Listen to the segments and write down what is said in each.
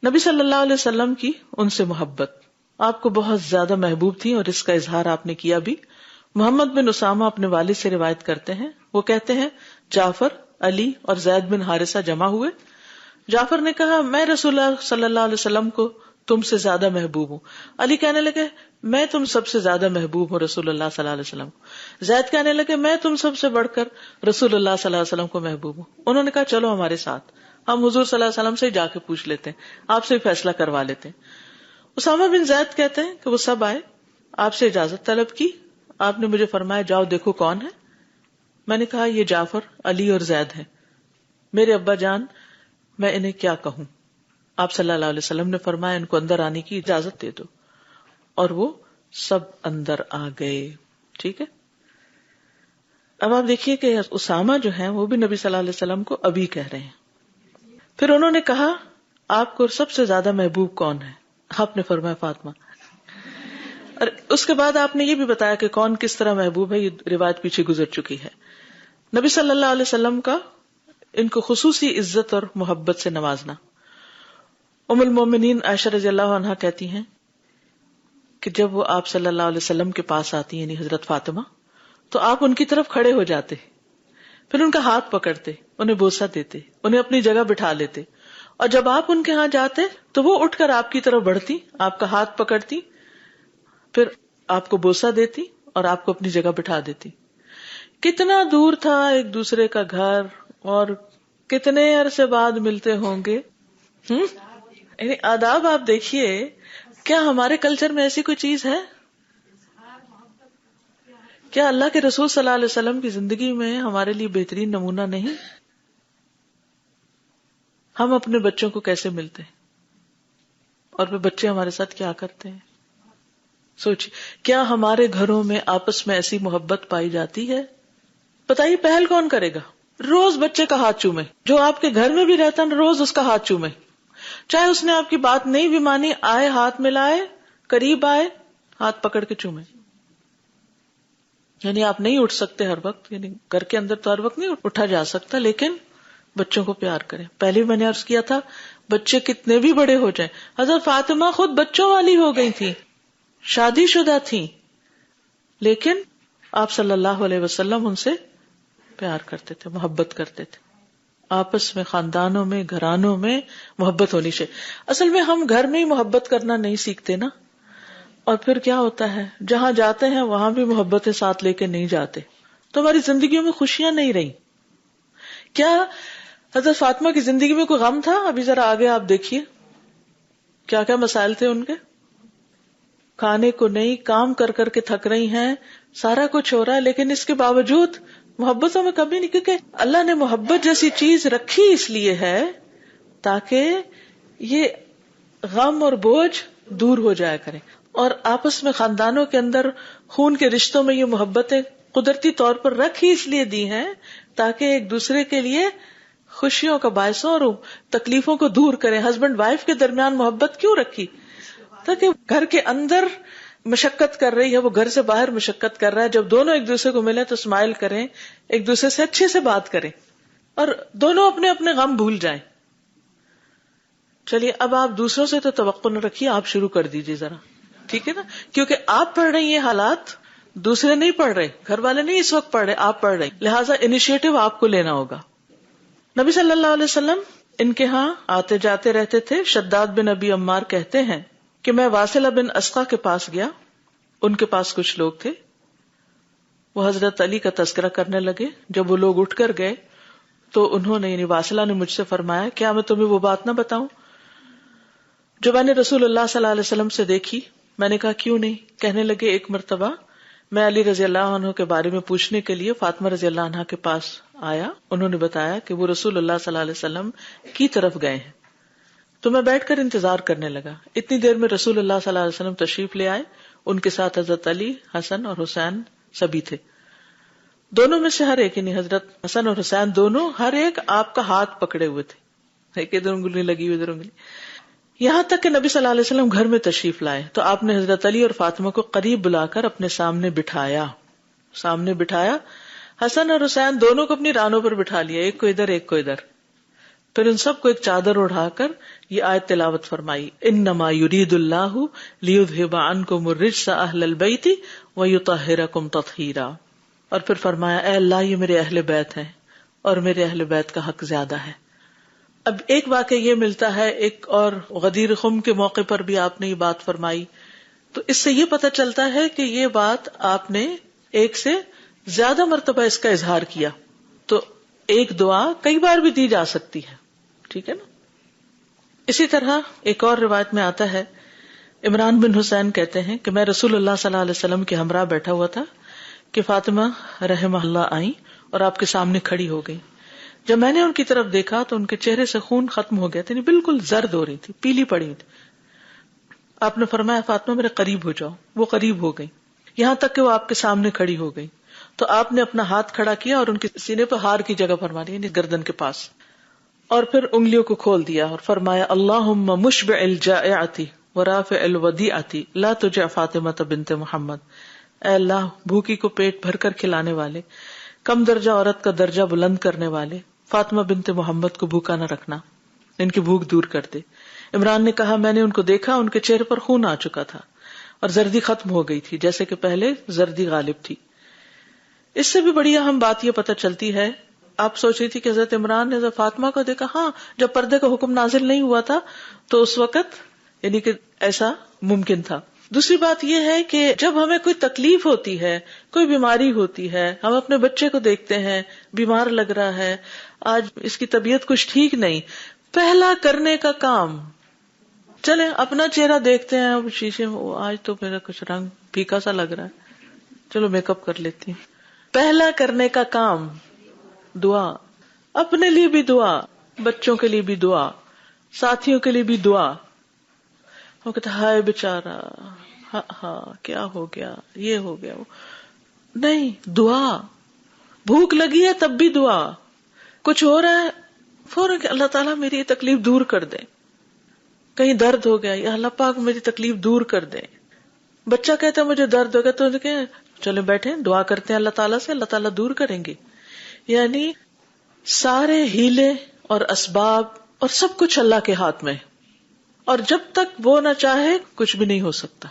نبی صلی اللہ علیہ وسلم کی ان سے محبت، آپ کو بہت زیادہ محبوب تھی اور اس کا اظہار آپ نے کیا بھی. محمد بن اسامہ اپنے والد سے روایت کرتے ہیں، وہ کہتے ہیں جعفر، علی اور زید بن حارثہ جمع ہوئے. جعفر نے کہا میں رسول اللہ صلی اللہ علیہ وسلم کو تم سے زیادہ محبوب ہوں. علی کہنے لگے میں تم سب سے زیادہ محبوب ہوں رسول اللہ صلی اللہ علیہ وسلم. زید کہنے لگے میں تم سب سے بڑھ کر رسول اللہ صلی اللہ علیہ وسلم کو محبوب ہوں. انہوں نے کہا چلو ہمارے ساتھ، ہم حضور صلی اللہ علیہ وسلم سے جا کے پوچھ لیتے ہیں، آپ سے فیصلہ کروا لیتے ہیں. اسامہ بن زید کہتے ہیں کہ وہ سب آئے، آپ سے اجازت طلب کی. آپ نے مجھے فرمایا جاؤ دیکھو کون ہے. میں نے کہا یہ جعفر، علی اور زید ہیں. میرے ابا جان میں انہیں کیا کہوں؟ آپ صلی اللہ علیہ وسلم نے فرمایا ان کو اندر آنے کی اجازت دے دو، اور وہ سب اندر آ گئے. ٹھیک ہے. اب آپ دیکھیے کہ اسامہ جو ہیں وہ بھی نبی صلی اللہ علیہ وسلم کو ابھی کہہ رہے ہیں. پھر انہوں نے کہا آپ کو سب سے زیادہ محبوب کون ہے؟ آپ نے فرمایا فاطمہ. اور اس کے بعد آپ نے یہ بھی بتایا کہ کون کس طرح محبوب ہے، یہ روایت پیچھے گزر چکی ہے. نبی صلی اللہ علیہ وسلم کا ان کو خصوصی عزت اور محبت سے نوازنا. ام المومنین عائشہ رضی اللہ عنہا کہتی ہیں کہ جب وہ آپ صلی اللہ علیہ وسلم کے پاس آتی یعنی حضرت فاطمہ، تو آپ ان کی طرف کھڑے ہو جاتے، پھر ان کا ہاتھ پکڑتے، انہیں بوسہ دیتے، انہیں اپنی جگہ بٹھا لیتے، اور جب آپ ان کے ہاں جاتے تو وہ اٹھ کر آپ کی طرف بڑھتی، آپ کا ہاتھ پکڑتی، پھر آپ کو بوسہ دیتی اور آپ کو اپنی جگہ بٹھا دیتی. کتنا دور تھا ایک دوسرے کا گھر اور کتنے عرصے بعد ملتے ہوں گے. یعنی آداب آپ دیکھیے، کیا ہمارے کلچر میں ایسی کوئی چیز ہے؟ کیا اللہ کے رسول صلی اللہ علیہ وسلم کی زندگی میں ہمارے لیے بہترین نمونہ نہیں؟ ہم اپنے بچوں کو کیسے ملتے ہیں اور پھر بچے ہمارے ساتھ کیا کرتے ہیں. سوچیے کیا ہمارے گھروں میں آپس میں ایسی محبت پائی جاتی ہے؟ بتائیے پہل کون کرے گا؟ روز بچے کا ہاتھ چومے، جو آپ کے گھر میں بھی رہتا ہے روز اس کا ہاتھ چومے، چاہے اس نے آپ کی بات نہیں بھی مانی، آئے ہاتھ ملائے، قریب آئے ہاتھ پکڑ کے چومے. یعنی آپ نہیں اٹھ سکتے ہر وقت، یعنی گھر کے اندر تو ہر وقت نہیں اٹھا جا سکتا، لیکن بچوں کو پیار کریں. پہلے میں نے عرض کیا تھا بچے کتنے بھی بڑے ہو جائیں، حضرت فاطمہ خود بچوں والی ہو گئی تھی، شادی شدہ تھی، لیکن آپ صلی اللہ علیہ وسلم ان سے پیار کرتے تھے، محبت کرتے تھے. آپس میں، خاندانوں میں، گھرانوں میں محبت ہونی چاہیے. اصل میں ہم گھر میں ہی محبت کرنا نہیں سیکھتے نا، اور پھر کیا ہوتا ہے جہاں جاتے ہیں وہاں بھی محبتیں ساتھ لے کے نہیں جاتے، تو ہماری زندگیوں میں خوشیاں نہیں رہی. کیا حضرت فاطمہ کی زندگی میں کوئی غم تھا؟ ابھی ذرا آگے آپ دیکھیے کیا کیا مسائل تھے ان کے. کھانے کو نہیں، کام کر کر کے تھک رہی ہیں، سارا کچھ ہو رہا ہے، لیکن اس کے باوجود محبتوں میں کبھی نہیں، کیونکہ اللہ نے محبت جیسی چیز رکھی اس لیے ہے تاکہ یہ غم اور بوجھ دور ہو جایا کرے. اور آپس میں خاندانوں کے اندر خون کے رشتوں میں یہ محبتیں قدرتی طور پر رکھی اس لیے دی ہیں تاکہ ایک دوسرے کے لیے خوشیوں کا باعث ہو اور تکلیفوں کو دور کریں. ہسبینڈ وائف کے درمیان محبت کیوں رکھی؟ تاکہ گھر کے اندر مشقت کر رہی ہے وہ گھر سے باہر مشقت کر رہا ہے، جب دونوں ایک دوسرے کو ملیں تو اسمائل کریں، ایک دوسرے سے اچھے سے بات کریں اور دونوں اپنے اپنے غم بھول جائیں. چلیے اب آپ دوسروں سے تو توقع نہ رکھیے، آپ شروع کر دیجیے ذرا، ٹھیک ہے نا؟ کیونکہ آپ پڑھ رہے ہیں یہ حالات، دوسرے نہیں پڑھ رہے، گھر والے نہیں اس وقت پڑھ رہے، آپ پڑھ رہے، لہٰذا انیشیٹو آپ کو لینا ہوگا. نبی صلی اللہ علیہ وسلم ان کے ہاں آتے جاتے رہتے تھے. شداد بن ابی عمار کہتے ہیں کہ میں واصلہ بن اسقا کے پاس گیا، ان کے پاس کچھ لوگ تھے، وہ حضرت علی کا تذکرہ کرنے لگے. جب وہ لوگ اٹھ کر گئے تو انہوں نے یعنی واصلہ نے مجھ سے فرمایا کیا میں تمہیں وہ بات نہ بتاؤں جو میں نے رسول اللہ صلی اللہ علیہ وسلم سے دیکھی؟ میں نے کہا کیوں نہیں؟ کہنے لگے ایک مرتبہ میں علی رضی اللہ عنہ کے بارے میں پوچھنے کے لیے فاطمہ رضی اللہ عنہ کے پاس آیا. انہوں نے بتایا کہ وہ رسول اللہ صلی اللہ علیہ وسلم کی طرف گئے ہیں، تو میں بیٹھ کر انتظار کرنے لگا. اتنی دیر میں رسول اللہ صلی اللہ علیہ وسلم تشریف لے آئے، ان کے ساتھ حضرت علی، حسن اور حسین سبھی تھے. دونوں میں سے ہر ایک یعنی حضرت حسن اور حسین دونوں ہر ایک آپ کا ہاتھ پکڑے ہوئے تھے، ایک ادھر انگلی لگی ہوئی ادھر انگلی، یہاں تک کہ نبی صلی اللہ علیہ وسلم گھر میں تشریف لائے تو آپ نے حضرت علی اور فاطمہ کو قریب بلا کر اپنے سامنے بٹھایا. حسن اور حسین دونوں کو اپنی رانوں پر بٹھا لیا، ایک کو ادھر ایک کو ادھر. پھر ان سب کو ایک چادر اڑا کر یہ آیت تلاوت فرمائی، انما یرید اللہ لیذھب عنکم الرجس اہل البیت ویطہرکم تطہیرا، اور پھر فرمایا اے اللہ یہ میرے اہل بیت ہیں اور میرے اہل بیت کا حق زیادہ ہے۔ اب ایک واقعہ یہ ملتا ہے، ایک اور غدیر خم کے موقع پر بھی آپ نے یہ بات فرمائی، تو اس سے یہ پتہ چلتا ہے کہ یہ بات آپ نے ایک سے زیادہ مرتبہ اس کا اظہار کیا، تو ایک دعا کئی بار بھی دی جا سکتی ہے، ٹھیک ہے نا۔ اسی طرح ایک اور روایت میں آتا ہے، عمران بن حسین کہتے ہیں کہ میں رسول اللہ صلی اللہ علیہ وسلم کے ہمراہ بیٹھا ہوا تھا کہ فاطمہ رحمہ اللہ آئیں اور آپ کے سامنے کھڑی ہو گئی۔ جب میں نے ان کی طرف دیکھا تو ان کے چہرے سے خون ختم ہو گیا تھا، بالکل زرد ہو رہی تھی، پیلی پڑی تھی۔ آپ نے فرمایا فاطمہ میرے قریب ہو جاؤ، وہ قریب ہو گئی، یہاں تک کہ وہ آپ کے سامنے کھڑی ہو گئی، تو آپ نے اپنا ہاتھ کھڑا کیا اور ان کے سینے پر ہار کی جگہ فرما دی، یعنی گردن کے پاس، اور پھر انگلیوں کو کھول دیا اور فرمایا اللہم مشبع الجائعۃ ورافع الودیعۃ لا تجع فاطمہ بنت محمد، اے اللہ بھوکی کو پیٹ بھر کر کھلانے والے، کم درجہ عورت کا درجہ بلند کرنے والے، فاطمہ بنت محمد کو بھوکا نہ رکھنا، ان کی بھوک دور کر دے۔ عمران نے کہا میں نے ان کو دیکھا، ان کے چہرے پر خون آ چکا تھا اور زردی ختم ہو گئی تھی، جیسے کہ پہلے زردی غالب تھی۔ اس سے بھی بڑی اہم بات یہ پتہ چلتی ہے، آپ سوچ رہی تھی کہ حضرت عمران نے حضرت فاطمہ کو دیکھا، ہاں جب پردے کا حکم نازل نہیں ہوا تھا تو اس وقت یعنی کہ ایسا ممکن تھا۔ دوسری بات یہ ہے کہ جب ہمیں کوئی تکلیف ہوتی ہے، کوئی بیماری ہوتی ہے، ہم اپنے بچے کو دیکھتے ہیں بیمار لگ رہا ہے، آج اس کی طبیعت کچھ ٹھیک نہیں، پہلا کرنے کا کام، چلیں اپنا چہرہ دیکھتے ہیں اب شیشے میں، آج تو میرا کچھ رنگ پھیکا سا لگ رہا ہے، چلو میک اپ کر لیتی ہوں۔ پہلا کرنے کا کام دعا، اپنے لیے بھی دعا، بچوں کے لیے بھی دعا، ساتھیوں کے لیے بھی دعا۔ وہ کہتا ہائے بیچارہ، ہاں کیا ہو گیا، یہ ہو گیا، وہ نہیں، دعا۔ بھوک لگی ہے تب بھی دعا، کچھ ہو رہا ہے فوراً کہ اللہ تعالیٰ میری یہ تکلیف دور کر دے، کہیں درد ہو گیا یا اللہ پاک میری تکلیف دور کر دے۔ بچہ کہتا ہے مجھے درد ہو گیا تو چلے بیٹھے دعا کرتے ہیں اللہ تعالیٰ سے، اللہ تعالیٰ دور کریں گے۔ یعنی سارے ہیلے اور اسباب اور سب کچھ اللہ کے ہاتھ میں، اور جب تک وہ نہ چاہے کچھ بھی نہیں ہو سکتا۔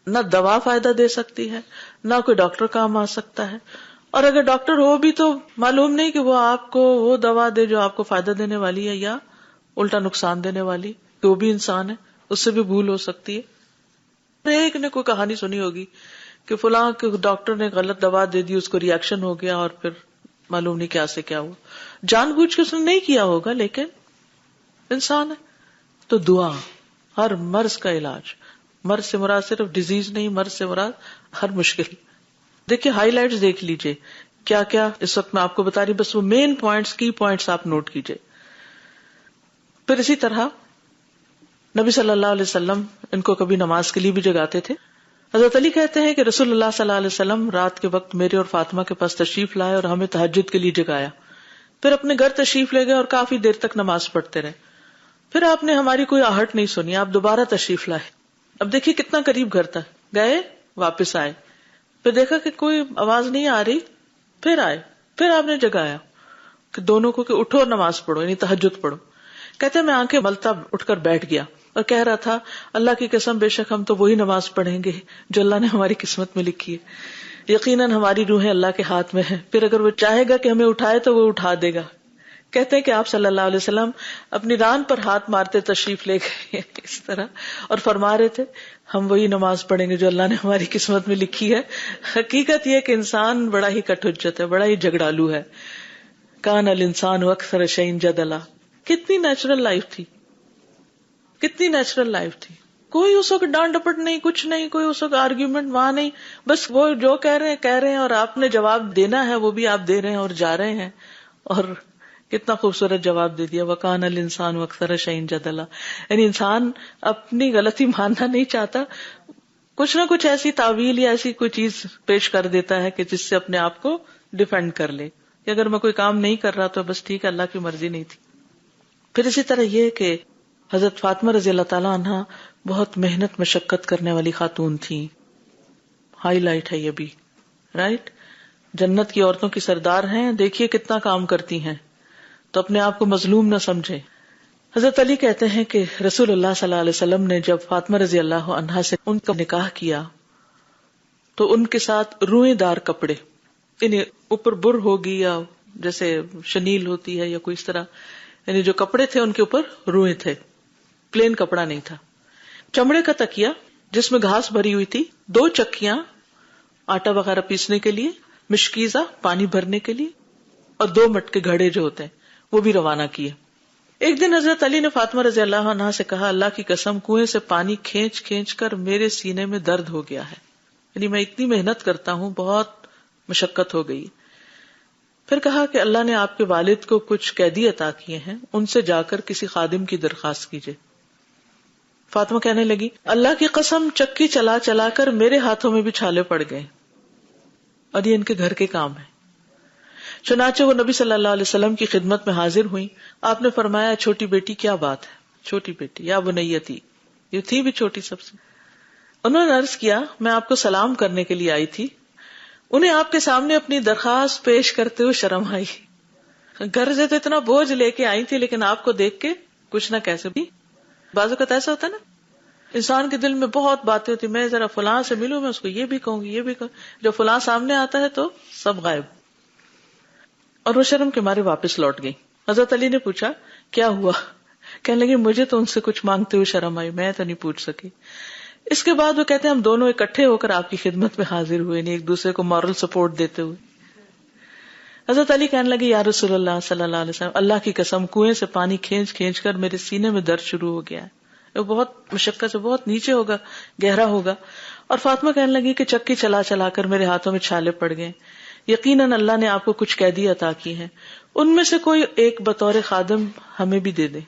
نہ دوا فائدہ دے سکتی ہے، نہ کوئی ڈاکٹر کام آ سکتا ہے، اور اگر ڈاکٹر ہو بھی تو معلوم نہیں کہ وہ آپ کو وہ دوا دے جو آپ کو فائدہ دینے والی ہے یا الٹا نقصان دینے والی، کہ وہ بھی انسان ہے، اس سے بھی بھول ہو سکتی ہے۔ ایک نے کوئی کہانی سنی ہوگی کہ فلاں کے ڈاکٹر نے غلط دوا دے دی، اس کو ری ایکشن ہو گیا اور پھر معلوم نہیں کیا سے کیا ہوا، جان بوجھ کے اس نے نہیں کیا ہوگا لیکن انسان ہے۔ تو دعا ہر مرض کا علاج، مرض سے مراد صرف ڈیزیز نہیں، مرض سے مراد ہر مشکل۔ دیکھیے ہائی لائٹس دیکھ لیجئے کیا کیا اس وقت میں آپ کو بتا رہی، بس وہ مین پوائنٹس، کی پوائنٹس آپ نوٹ کیجئے۔ پھر اسی طرح نبی صلی اللہ علیہ وسلم ان کو کبھی نماز کے لیے بھی جگاتے تھے۔ حضرت علی کہتے ہیں کہ رسول اللہ صلی اللہ علیہ وسلم رات کے وقت میرے اور فاطمہ کے پاس تشریف لائے اور ہمیں تہجد کے لیے جگایا، پھر اپنے گھر تشریف لے گئے اور کافی دیر تک نماز پڑھتے رہے، پھر آپ نے ہماری کوئی آہٹ نہیں سنی، آپ دوبارہ تشریف لائے۔ اب دیکھیے کتنا قریب گھر تھا، گئے واپس آئے، پھر دیکھا کہ کوئی آواز نہیں آ رہی، پھر آئے، پھر آپ نے جگایا کہ دونوں کو کہ اٹھو اور نماز پڑھو، یعنی تہجد پڑھو۔ کہتے ہیں میں آنکھیں ملتا اٹھ کر بیٹھ گیا اور کہہ رہا تھا اللہ کی قسم بے شک ہم تو وہی نماز پڑھیں گے جو اللہ نے ہماری قسمت میں لکھی ہے، یقیناً ہماری روحیں اللہ کے ہاتھ میں ہیں، پھر اگر وہ چاہے گا کہ ہمیں اٹھائے تو وہ اٹھا دے گا۔ کہتے ہیں کہ آپ صلی اللہ علیہ وسلم اپنی ران پر ہاتھ مارتے تشریف لے گئے اس طرح، اور فرما رہے تھے ہم وہی نماز پڑھیں گے جو اللہ نے ہماری قسمت میں لکھی ہے۔ حقیقت یہ کہ انسان بڑا ہی کٹ حجت ہے، بڑا ہی جھگڑالو ہے۔ کان الانسان اکثر شیء جدلا، کتنی نیچرل لائف تھی، کتنی نیچرل لائف تھی، کوئی اس وقت ڈانٹ ڈپٹ نہیں، کچھ نہیں، کوئی اس وقت آرگیومنٹ وہاں نہیں، بس وہ جو کہہ رہے ہیں اور آپ نے جواب دینا ہے وہ بھی آپ دے رہے ہیں اور جا رہے ہیں، اور کتنا خوبصورت جواب دے دیا، وَكَانَ الْإِنسَانُ أَكْثَرَ شَيْءٍ جَدَلًا۔ یعنی انسان اپنی غلطی ماننا نہیں چاہتا، کچھ نہ کچھ ایسی تعویل یا ایسی کوئی چیز پیش کر دیتا ہے کہ جس سے اپنے آپ کو ڈیفینڈ کر لے کہ اگر میں کوئی کام نہیں کر رہا تو بس ٹھیک ہے، اللہ کی مرضی نہیں تھی۔ پھر اسی طرح یہ کہ حضرت فاطمہ رضی اللہ تعالیٰ عنہ بہت محنت مشقت کرنے والی خاتون تھی، ہائی لائٹ ہے یہ بھی، رائٹ، جنت کی عورتوں کی سردار ہیں، دیکھیے کتنا کام کرتی ہیں، تو اپنے آپ کو مظلوم نہ سمجھے. حضرت علی کہتے ہیں کہ رسول اللہ صلی اللہ علیہ وسلم نے جب فاطمہ رضی اللہ عنہا سے ان کا نکاح کیا تو ان کے ساتھ روئیں دار کپڑے، یعنی اوپر بر ہوگی یا جیسے شنیل ہوتی ہے یا کوئی اس طرح، یعنی جو کپڑے تھے ان کے اوپر روئیں تھے، پلین کپڑا نہیں تھا. چمڑے کا تکیا جس میں گھاس بھری ہوئی تھی، 2 چکیاں آٹا وغیرہ پیسنے کے لیے، مشکیزہ پانی بھرنے کے لیے، اور 2 مٹکے گھڑے جو ہوتے ہیں وہ بھی روانہ کیے. ایک دن حضرت علی نے فاطمہ رضی اللہ عنہا سے کہا، اللہ کی قسم کنویں سے پانی کھینچ کھینچ کر میرے سینے میں درد ہو گیا ہے، یعنی میں اتنی محنت کرتا ہوں، بہت مشقت ہو گئی. پھر کہا کہ اللہ نے آپ کے والد کو کچھ قیدی عطا کیے ہیں، ان سے جا کر کسی خادم کی درخواست کیجیے. فاطمہ کہنے لگی، اللہ کی قسم چکی چلا چلا کر میرے ہاتھوں میں بھی چھالے پڑ گئے اور یہ ان کے گھر کے کام ہے. چنانچہ وہ نبی صلی اللہ علیہ وسلم کی خدمت میں حاضر ہوئی. آپ نے فرمایا، چھوٹی بیٹی کیا بات ہے؟ چھوٹی بیٹی یا بنیتی، یہ تھی بھی چھوٹی سب سے. انہوں نے عرض کیا، میں آپ کو سلام کرنے کے لیے آئی تھی. انہیں آپ کے سامنے اپنی درخواست پیش کرتے ہوئے شرم آئی. گھر سے تو اتنا بوجھ لے کے آئی تھی لیکن آپ کو دیکھ کے کچھ نہ کیسے بھی. بعض اوقات ایسا ہوتا ہے نا، انسان کے دل میں بہت باتیں ہوتی، میں ذرا فلاں سے ملوں، میں اس کو یہ بھی کہوں گی، یہ بھی کہوں. جب فلاں سامنے آتا ہے تو سب غائب. اور وہ شرم کے مارے واپس لوٹ گئی. حضرت علی نے پوچھا کیا ہوا؟ کہنے لگی مجھے تو ان سے کچھ مانگتے ہوئے شرم آئی، میں تو نہیں پوچھ سکی. اس کے بعد وہ کہتے ہیں ہم دونوں اکٹھے ہو کر آپ کی خدمت میں حاضر ہوئے، نہیں ایک دوسرے کو مورل سپورٹ دیتے ہوئے. حضرت علی کہنے لگے یا رسول اللہ صلی اللہ علیہ وسلم، اللہ کی قسم کنویں سے پانی کھینچ کھینچ کر میرے سینے میں درد شروع ہو گیا ہے، وہ بہت مشقت سے بہت نیچے ہوگا، گہرا ہوگا. اور فاطمہ کہنے لگی کہ چکی چلا چلا کر میرے ہاتھوں میں چھالے پڑ گئے. یقیناً اللہ نے آپ کو کچھ قیدی عطا کی ہیں، ان میں سے کوئی ایک بطور خادم ہمیں بھی دے دے.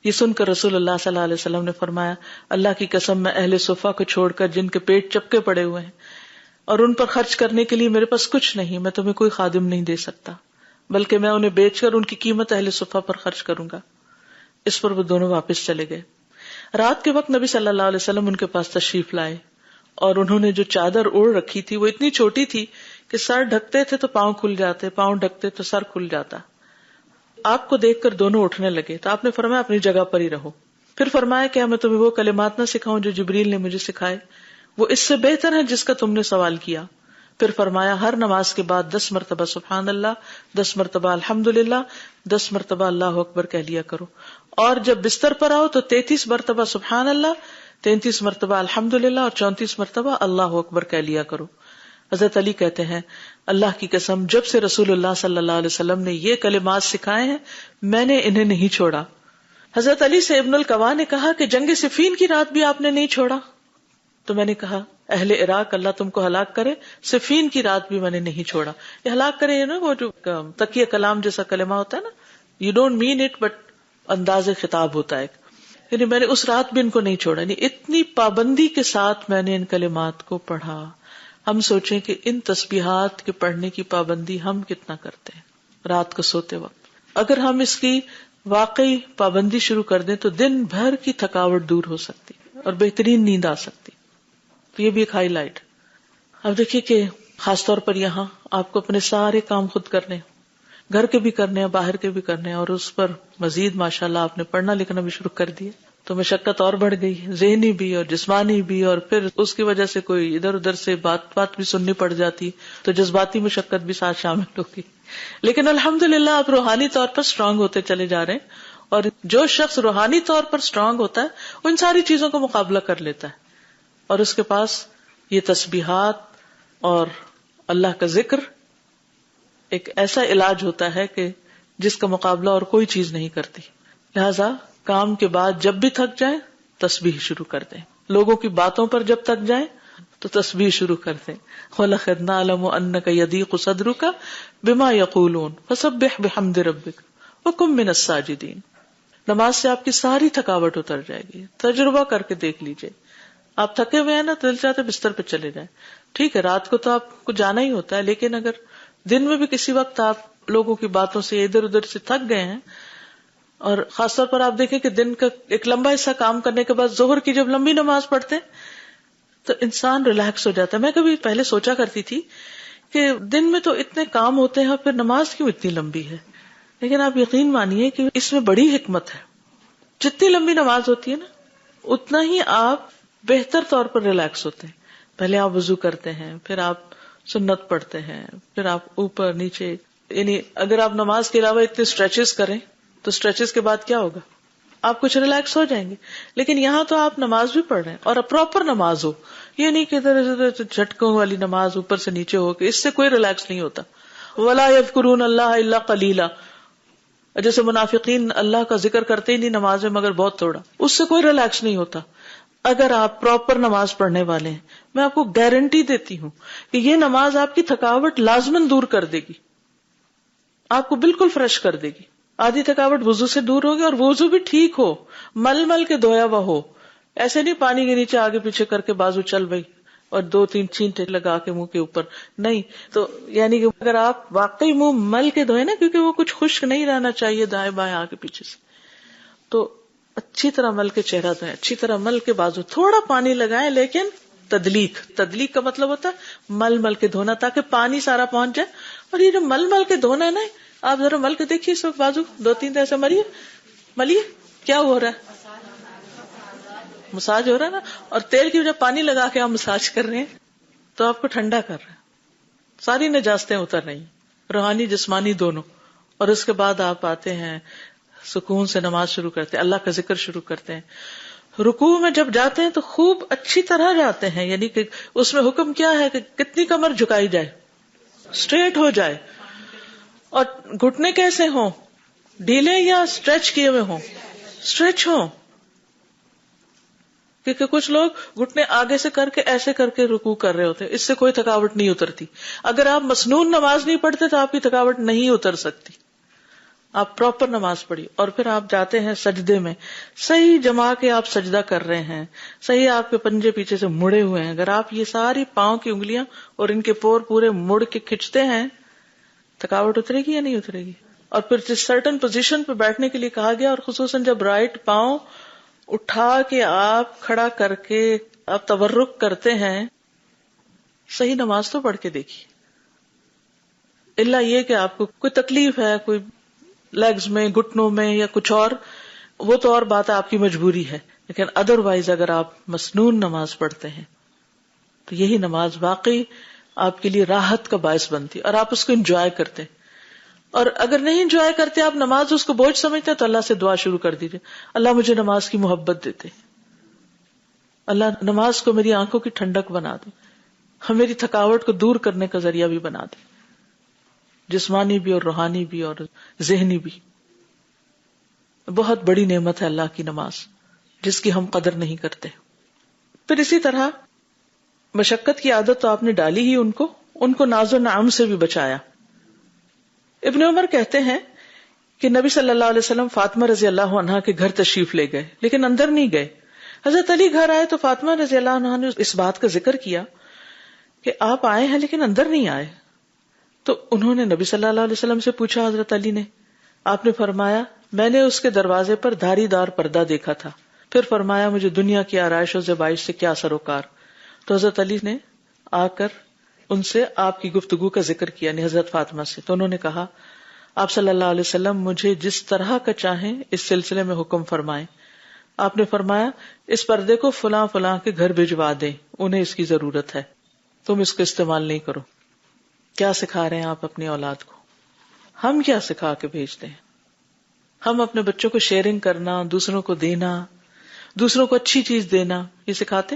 یہ سن کر رسول اللہ صلی اللہ علیہ وسلم نے فرمایا، اللہ کی قسم میں اہل صفہ کو چھوڑ کر جن کے پیٹ چپکے پڑے ہوئے ہیں اور ان پر خرچ کرنے کے لیے میرے پاس کچھ نہیں، میں تمہیں کوئی خادم نہیں دے سکتا، بلکہ میں انہیں بیچ کر ان کی قیمت اہل صفہ پر خرچ کروں گا. اس پر وہ دونوں واپس چلے گئے. رات کے وقت نبی صلی اللہ علیہ وسلم ان کے پاس تشریف لائے اور انہوں نے جو چادر اوڑھ رکھی تھی وہ اتنی چھوٹی تھی کہ سر ڈھکتے تھے تو پاؤں کھل جاتے، پاؤں ڈھکتے تو سر کھل جاتا. آپ کو دیکھ کر دونوں اٹھنے لگے تو آپ نے فرمایا اپنی جگہ پر ہی رہو. پھر فرمایا کیا میں تمہیں وہ کلمات نہ سکھاؤں جو جبریل نے مجھے سکھائے؟ وہ اس سے بہتر ہے جس کا تم نے سوال کیا. پھر فرمایا ہر نماز کے بعد 10 مرتبہ سبحان اللہ، 10 مرتبہ الحمدللہ، 10 مرتبہ اللہ اکبر کہہ لیا کرو، اور جب بستر پر آؤ تو 33 مرتبہ سبحان اللہ، 33 مرتبہ الحمدللہ اور 34 مرتبہ اللہ اکبر کہہ لیا کرو. حضرت علی کہتے ہیں اللہ کی قسم جب سے رسول اللہ صلی اللہ علیہ وسلم نے یہ کلمات سکھائے ہیں میں نے انہیں نہیں چھوڑا. حضرت علی سے ابن القوا نے کہا کہ جنگ صفین کی رات بھی آپ نے نہیں چھوڑا؟ تو میں نے کہا اہل عراق اللہ تم کو ہلاک کرے، صفین کی رات بھی میں نے نہیں چھوڑا. یہ ہلاک کرے نا وہ جو تقیہ کلام جیسا کلمہ ہوتا ہے نا، you don't mean it but انداز خطاب ہوتا ہے، یعنی میں نے اس رات بھی ان کو نہیں چھوڑا. یعنی اتنی پابندی کے ساتھ میں نے ان کلمات کو پڑھا. ہم سوچیں کہ ان تسبیحات کے پڑھنے کی پابندی ہم کتنا کرتے ہیں رات کو سوتے وقت. اگر ہم اس کی واقعی پابندی شروع کر دیں تو دن بھر کی تھکاوٹ دور ہو سکتی اور بہترین نیند آ سکتی. تو یہ بھی ایک ہائی لائٹ. اب دیکھیے کہ خاص طور پر یہاں آپ کو اپنے سارے کام خود کرنے، گھر کے بھی کرنے ہیں، باہر کے بھی کرنے ہیں، اور اس پر مزید ماشاءاللہ آپ نے پڑھنا لکھنا بھی شروع کر دیا تو مشقت اور بڑھ گئی، ذہنی بھی اور جسمانی بھی، اور پھر اس کی وجہ سے کوئی ادھر ادھر سے بات بھی سننی پڑ جاتی تو جذباتی مشقت بھی ساتھ شامل ہوگی. لیکن الحمدللہ آپ روحانی طور پر اسٹرانگ ہوتے چلے جا رہے ہیں، اور جو شخص روحانی طور پر اسٹرانگ ہوتا ہے وہ ان ساری چیزوں کا مقابلہ کر لیتا ہے، اور اس کے پاس یہ تسبیحات اور اللہ کا ذکر ایک ایسا علاج ہوتا ہے کہ جس کا مقابلہ اور کوئی چیز نہیں کرتی. لہذا کام کے بعد جب بھی تھک جائیں تسبیح شروع کر دیں، لوگوں کی باتوں پر جب تک جائیں تو تسبیح شروع کر دیں. وَلَقَدْ نَعْلَمُ أَنَّكَ يَضِيقُ صَدْرُكَ بِمَا يَقُولُونَ فَسَبِّحْ بِحَمْدِ رَبِّكَ وَكُن مِّنَ السَّاجِدِينَ. نماز سے آپ کی ساری تھکاوٹ اتر جائے گی. تجربہ کر کے دیکھ لیجئے. آپ تھکے ہوئے ہیں نا، دل چاہتے بستر پہ چلے جائیں. ٹھیک ہے رات کو تو آپ کو جانا ہی ہوتا ہے، لیکن اگر دن میں بھی کسی وقت آپ لوگوں کی باتوں سے ادھر ادھر سے تھک گئے ہیں، اور خاص طور پر آپ دیکھیں کہ دن کا ایک لمبا حصہ کام کرنے کے بعد ظہر کی جب لمبی نماز پڑھتے ہیں تو انسان ریلیکس ہو جاتا ہے. میں کبھی پہلے سوچا کرتی تھی کہ دن میں تو اتنے کام ہوتے ہیں اور پھر نماز کیوں اتنی لمبی ہے. لیکن آپ یقین مانیے کہ اس میں بڑی حکمت ہے. جتنی لمبی نماز ہوتی ہے نا اتنا ہی آپ بہتر طور پر ریلیکس ہوتے ہیں. پہلے آپ وضو کرتے ہیں، پھر آپ سنت پڑھتے ہیں، پھر آپ اوپر نیچے، یعنی اگر آپ نماز کے علاوہ اتنے اسٹریچز کریں تو اسٹریچز کے بعد کیا ہوگا، آپ کچھ ریلیکس ہو جائیں گے. لیکن یہاں تو آپ نماز بھی پڑھ رہے ہیں اور پراپر نماز ہو، یہ نہیں کہ ادھر جھٹکوں والی نماز اوپر سے نیچے ہو کے، اس سے کوئی ریلیکس نہیں ہوتا. وَلَا يَذْكُرُونَ اللَّهَ إِلَّا قَلِيلًا، جیسے منافقین اللہ کا ذکر کرتے ہی نہیں نماز میں مگر بہت تھوڑا، اس سے کوئی ریلیکس نہیں ہوتا. اگر آپ پراپر نماز پڑھنے والے ہیں، میں آپ کو گارنٹی دیتی ہوں کہ یہ نماز آپ کی تھکاوٹ لازماً دور کر دے گی، آپ کو بالکل فریش کر دے گی. آدھی تھکاوٹ وضو سے دور ہوگی، اور وضو بھی ٹھیک ہو، مل مل کے دھویا ہوا ہو، ایسے نہیں پانی کے نیچے آگے پیچھے کر کے بازو چل بھائی اور 2-3 چھینٹے لگا کے منہ کے اوپر نہیں. تو یعنی کہ اگر آپ واقعی منہ مل کے دھوئے نا، کیونکہ وہ کچھ خشک نہیں رہنا چاہیے دائیں بائیں آگے پیچھے سے، تو اچھی طرح مل کے چہرہ دھوئیں، اچھی طرح مل کے بازو، تھوڑا پانی لگائیں لیکن تدلیق کا مطلب ہوتا ہے مل مل کے دھونا تاکہ پانی سارا پہنچ جائے. اور یہ جو مل مل کے دھونا ہے نا، آپ ذرا مل کے دیکھیے اس وقت بازو 2-3 ایسے ملیے کیا ہو رہا ہے، مساج ہو رہا ہے نا. اور تیل کی جب پانی لگا کے آپ مساج کر رہے ہیں تو آپ کو ٹھنڈا کر رہے ہیں، ساری نجاستیں اتر رہی ہیں، روحانی جسمانی دونوں. اور اس کے بعد آپ آتے ہیں سکون سے نماز شروع کرتے ہیں، اللہ کا ذکر شروع کرتے ہیں. رکوع میں جب جاتے ہیں تو خوب اچھی طرح جاتے ہیں، یعنی کہ اس میں حکم کیا ہے کہ کتنی کمر جھکائی جائے، اسٹریٹ ہو جائے. اور گھٹنے کیسے ہوں، ڈھیلے یا اسٹریچ کیے ہوئے ہوں، اسٹریچ ہوں، کیونکہ کچھ لوگ گھٹنے آگے سے کر کے ایسے کر کے رکوع کر رہے ہوتے ہیں، اس سے کوئی تھکاوٹ نہیں اترتی. اگر آپ مسنون نماز نہیں پڑھتے تو آپ کی تھکاوٹ نہیں اتر سکتی. آپ پراپر نماز پڑھی اور پھر آپ جاتے ہیں سجدے میں، صحیح جما کے آپ سجدہ کر رہے ہیں، صحیح آپ کے پنجے پیچھے سے مڑے ہوئے ہیں. اگر آپ یہ ساری پاؤں کی انگلیاں اور ان کے پور پورے مڑ کے کھینچتے ہیں، تھکاوٹ اترے گی یا نہیں اترے گی؟ اور پھر جس سرٹن پوزیشن پہ بیٹھنے کے لیے کہا گیا، اور خصوصاً جب رائٹ پاؤں اٹھا کے آپ کھڑا کر کے آپ تورک کرتے ہیں، صحیح نماز تو پڑھ کے دیکھیے. الا یہ کہ آپ کو کوئی تکلیف ہے، کوئی لیگز میں، گھٹنوں میں یا کچھ اور، وہ تو اور بات ہے، آپ کی مجبوری ہے. لیکن ادروائز اگر آپ مسنون نماز پڑھتے ہیں تو یہی نماز واقعی آپ کے لیے راحت کا باعث بنتی اور آپ اس کو انجوائے کرتے. اور اگر نہیں انجوائے کرتے آپ نماز، اس کو بوجھ سمجھتے تو اللہ سے دعا شروع کر دیجیے، اللہ مجھے نماز کی محبت دیتے، اللہ نماز کو میری آنکھوں کی ٹھنڈک بنا دے، ہم میری تھکاوٹ کو دور کرنے کا ذریعہ بھی بنا دے، جسمانی بھی اور روحانی بھی اور ذہنی بھی. بہت بڑی نعمت ہے اللہ کی نماز، جس کی ہم قدر نہیں کرتے. پھر اسی طرح مشقت کی عادت تو آپ نے ڈالی ہی، ان کو ناز و نعم سے بھی بچایا. ابن عمر کہتے ہیں کہ نبی صلی اللہ علیہ وسلم فاطمہ رضی اللہ عنہا کے گھر تشریف لے گئے لیکن اندر نہیں گئے. حضرت علی گھر آئے تو فاطمہ رضی اللہ عنہا نے اس بات کا ذکر کیا کہ آپ آئے ہیں لیکن اندر نہیں آئے. تو انہوں نے نبی صلی اللہ علیہ وسلم سے پوچھا، حضرت علی نے. آپ نے فرمایا میں نے اس کے دروازے پر دھاری دار پردہ دیکھا تھا. پھر فرمایا مجھے دنیا کی آرائش و زیبائش سے کیا سروکار. تو حضرت علی نے آ کر ان سے آپ کی گفتگو کا ذکر کیا، یعنی حضرت فاطمہ سے. تو انہوں نے کہا آپ صلی اللہ علیہ وسلم مجھے جس طرح کا چاہیں اس سلسلے میں حکم فرمائیں. آپ نے فرمایا اس پردے کو فلاں فلاں کے گھر بھجوا دیں، انہیں اس کی ضرورت ہے، تم اس کو استعمال نہیں کرو. کیا سکھا رہے ہیں آپ اپنی اولاد کو؟ ہم کیا سکھا کے بھیجتے ہیں؟ ہم اپنے بچوں کو شیئرنگ کرنا، دوسروں کو دینا، دوسروں کو اچھی چیز دینا، یہ سکھاتے؟